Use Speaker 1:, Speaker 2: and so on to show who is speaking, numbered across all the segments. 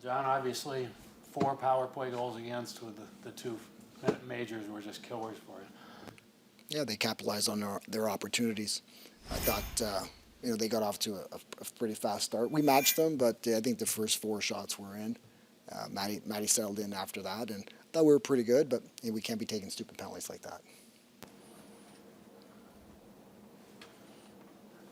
Speaker 1: John, obviously 4 power play goals against with the 2 majors were just killers for you.
Speaker 2: Yeah, they capitalized on their opportunities. I thought, they got off to a pretty fast start. We matched them, but I think the first 4 shots were in. Matty settled in after that, and I thought we were pretty good, but we can't be taking stupid penalties like that.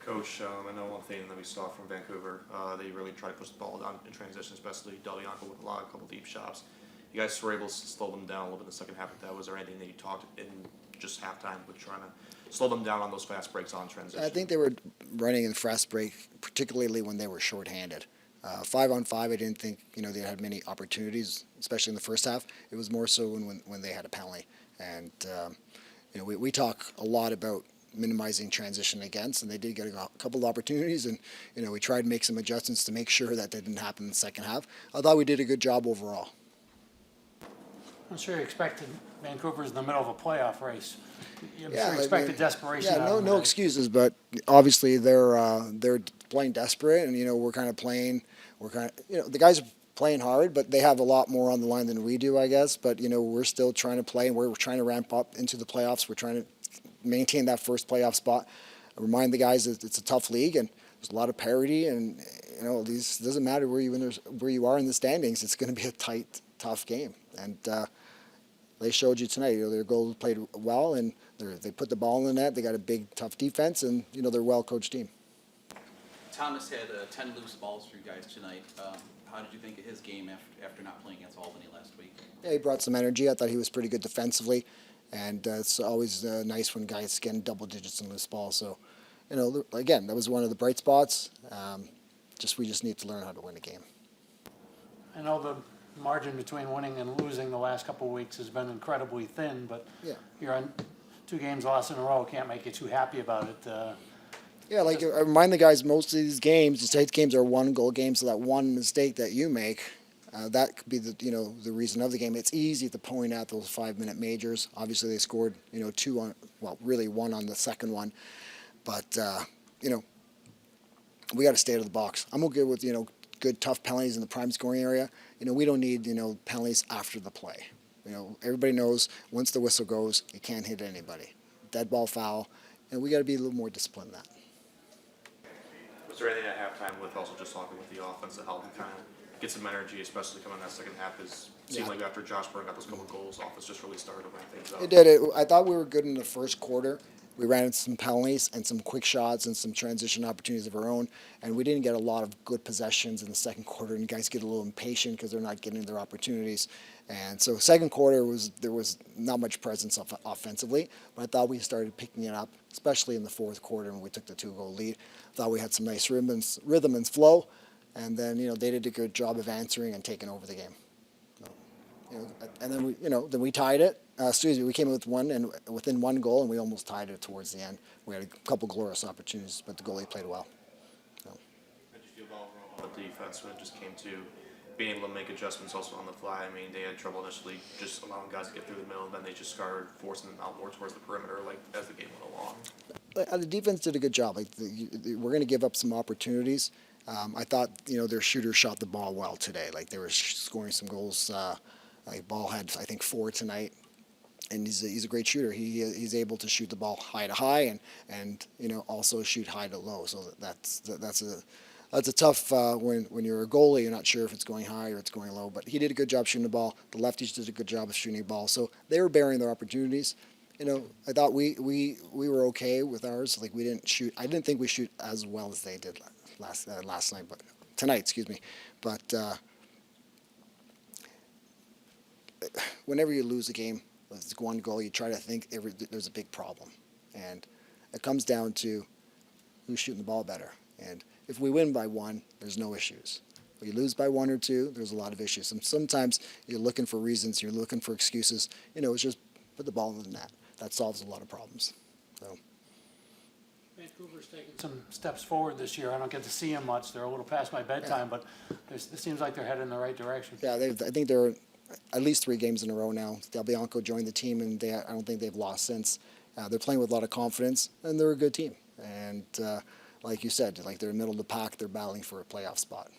Speaker 3: Coach, I know one thing that we saw from Vancouver, they really tried to push the ball down in transition, especially Delbianco with a couple deep shots. You guys were able to slow them down a little bit in the second half of that. Was there anything that you talked in just halftime with trying to slow them down on those fast breaks on transition?
Speaker 2: I think they were running in fast break, particularly when they were shorthanded. 5-on-5, I didn't think they had many opportunities, especially in the first half. It was more so when they had a penalty, and we talk a lot about minimizing transition against, and they did get a couple of opportunities, and we tried to make some adjustments to make sure that didn't happen in the second half. I thought we did a good job overall.
Speaker 1: I'm sure you expected Vancouver's in the middle of a playoff race. I'm sure you expected desperation.
Speaker 2: Yeah, no excuses, but obviously they're playing desperate, and we're kind of playing. The guys are playing hard, but they have a lot more on the line than we do, I guess. But we're still trying to play, and we're trying to ramp up into the playoffs. We're trying to maintain that first playoff spot. I remind the guys that it's a tough league, and there's a lot of parity, and these doesn't matter where you are in the standings. It's going to be a tight, tough game, and they showed you tonight. Their goal played well, and they put the ball in the net. They got a big, tough defense, and they're a well-coached team.
Speaker 4: Thomas had 10 loose balls for you guys tonight. How did you think of his game after not playing against Albany last week?
Speaker 2: Yeah, he brought some energy. I thought he was pretty good defensively, and it's always nice when guys get in double digits in loose balls. So, again, that was one of the bright spots. We just need to learn how to win a game.
Speaker 1: I know the margin between winning and losing the last couple of weeks has been incredibly thin, but
Speaker 2: yeah,
Speaker 1: you're on 2 games lost in a row. Can't make you too happy about it.
Speaker 2: Yeah, I remind the guys, most of these games, the States games are 1-goal games, so that one mistake that you make, that could be the reason of the game. It's easy to point out those 5-minute majors. Obviously, they scored 2 on, really 1 on the second one, but we got to stay out of the box. I'm okay with good tough penalties in the prime scoring area. We don't need penalties after the play. Everybody knows once the whistle goes, you can't hit anybody. Dead ball, foul, and we got to be a little more disciplined than that.
Speaker 3: Was there anything at halftime with also just talking with the offense that helped kind of get some energy, especially coming in that second half? It seemed like after Josh Byrne got those couple goals, offense just really started to ramp things up.
Speaker 2: It did. I thought we were good in the first quarter. We ran into some penalties and some quick shots and some transition opportunities of our own, and we didn't get a lot of good possessions in the second quarter, and guys get a little impatient because they're not getting their opportunities. And so second quarter, there was not much presence offensively, but I thought we started picking it up, especially in the fourth quarter when we took the 2-goal lead. I thought we had some nice rhythm and flow, and then they did a good job of answering and taking over the game. And then we tied it. We came in with within 1 goal, and we almost tied it towards the end. We had a couple glorious opportunities, but the goalie played well.
Speaker 3: How did you feel about the defense when it just came to being able to make adjustments also on the fly? I mean, they had trouble initially just allowing guys to get through the middle, then they just started forcing them out more towards the perimeter, as the game went along.
Speaker 2: The defense did a good job. We're going to give up some opportunities. I thought their shooters shot the ball well today. They were scoring some goals. Ball had, I think, 4 tonight, and he's a great shooter. He's able to shoot the ball high to high and also shoot high to low. So that's a tough when you're a goalie. You're not sure if it's going high or it's going low. But he did a good job shooting the ball. The lefties did a good job of shooting the ball. So they were bearing their opportunities. I thought we were okay with ours. We didn't shoot. I didn't think we shoot as well as they did last night, but tonight, excuse me. But whenever you lose a game with 1 goal, you try to think there's a big problem, and it comes down to who's shooting the ball better. And if we win by 1, there's no issues. If you lose by 1 or 2, there's a lot of issues. And sometimes you're looking for reasons, you're looking for excuses. It's just put the ball in the net. That solves a lot of problems. So.
Speaker 1: Vancouver's taking some steps forward this year. I don't get to see them much. They're a little past my bedtime, but it seems like they're headed in the right direction.
Speaker 2: Yeah, I think they're at least 3 games in a row now. Delbianco joined the team, and I don't think they've lost since. They're playing with a lot of confidence, and they're a good team. And like you said, they're middle of the pack. They're battling for a playoff spot.